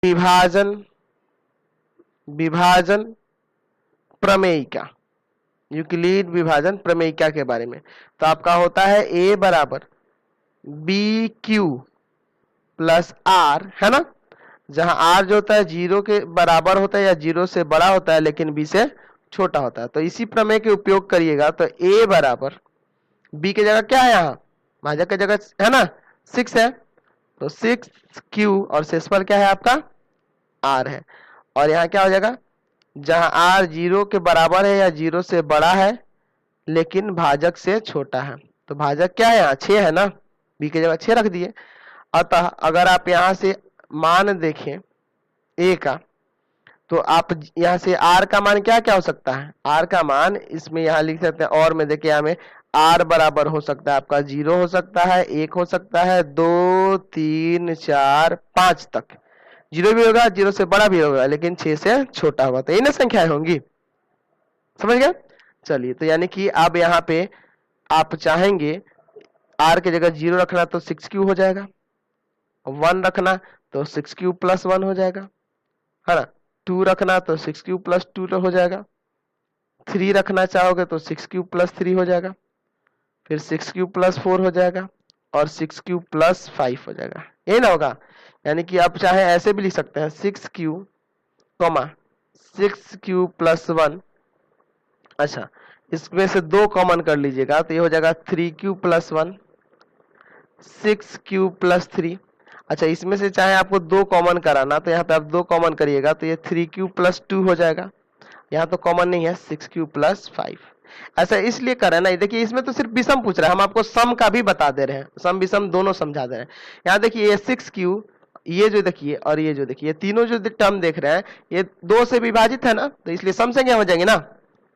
विभाजन विभाजन प्रमेयिका, यूक्लिड विभाजन प्रमेयिका के बारे में। तो आपका होता है a बराबर बी क्यू प्लस आर, है ना, जहां आर जो होता है 0 के बराबर होता है या 0 से बड़ा होता है लेकिन b से छोटा होता है। तो इसी प्रमेय के उपयोग करिएगा। तो a बराबर b की जगह क्या है, यहाँ भाजक की जगह है ना 6 है, तो 6q और शेषफल क्या है आपका r है। और यहाँ क्या हो जाएगा, जहां r 0 के बराबर है या 0 से बड़ा है लेकिन भाजक से छोटा है, तो भाजक क्या है यहाँ 6 है ना, b की जगह 6 रख दिए। अतः अगर आप यहाँ से मान देखें a का, तो आप यहाँ से r का मान क्या क्या हो सकता है, r का मान इसमें यहाँ लिख सकते हैं, और में देखिए यहाँ में r बराबर हो सकता है आपका 0 हो सकता है, 1 हो सकता है, 2 3 4 5 तक 0 भी होगा, 0 से बड़ा भी होगा लेकिन 6 से छोटा होगा। तो इन संख्याएं होंगी, समझ गए। चलिए, तो यानी कि अब यहाँ पे आप चाहेंगे r की जगह 0 रखना तो 6q हो जाएगा, 1 रखना तो 6q प्लस 1 हो जाएगा, है ना, 2 रखना तो 6q प्लस 2 हो जाएगा, 3 रखना चाहोगे तो 6q प्लस 3 हो जाएगा, फिर 6q प्लस 4 हो जाएगा और 6q प्लस 5 हो जाएगा, यही ना होगा। यानी कि आप चाहे ऐसे भी लिख सकते हैं 6q, 6q प्लस 1। अच्छा, इसमें से 2 कॉमन कर लीजिएगा तो ये हो जाएगा 3q प्लस 1, 6q प्लस 3। अच्छा, इसमें से चाहे आपको 2 कॉमन कराना तो यहाँ पे आप 2 कॉमन करिएगा तो ये 3q प्लस 2 हो जाएगा, यहाँ तो कॉमन नहीं है 6q प्लस 5। ऐसा इसलिए कर रहे हैं ना, देखिए इसमें तो सिर्फ विषम पूछ रहा है, हम आपको सम का भी बता दे रहे हैं, सम विषम दोनों समझा दे रहे हैं। यहाँ देखिए ये 6q, ये जो देखिए और ये जो देखिए, ये तीनों जो टर्म देख रहे हैं ये 2 से विभाजित है ना, तो इसलिए सम संख्या हो जाएंगे ना।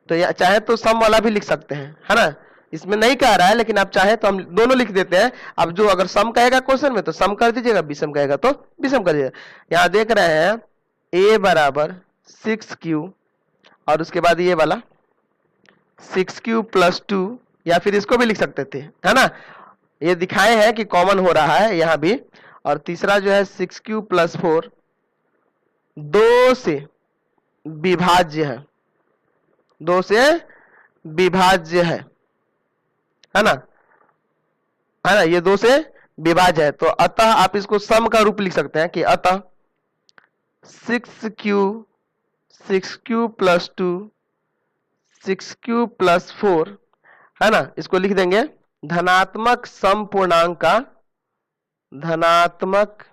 तो या चाहे तो सम वाला भी लिख सकते हैं, है ना, इसमें नहीं कह रहा है लेकिन आप चाहे तो हम दोनों लिख देते हैं। अब जो अगर सम कहेगा क्वेश्चन में तो सम कर दीजिएगा, विषम कहेगा तो विषम कर दीजिएगा। यहाँ देख रहे हैं a बराबर 6q और उसके बाद ये वाला 6q प्लस 2, या फिर इसको भी लिख सकते थे, है ना, ये दिखाए हैं कि कॉमन हो रहा है यहाँ भी। और तीसरा जो है 6q प्लस 4 2 से विभाज्य है, 2 से विभाज्य है ना, है ना, ये 2 से विभाज्य है। तो अतः आप इसको सम का रूप लिख सकते हैं कि अतः 6q प्लस 2 6q प्लस 4, है ना, इसको लिख देंगे धनात्मक सम पूर्णांक का, धनात्मक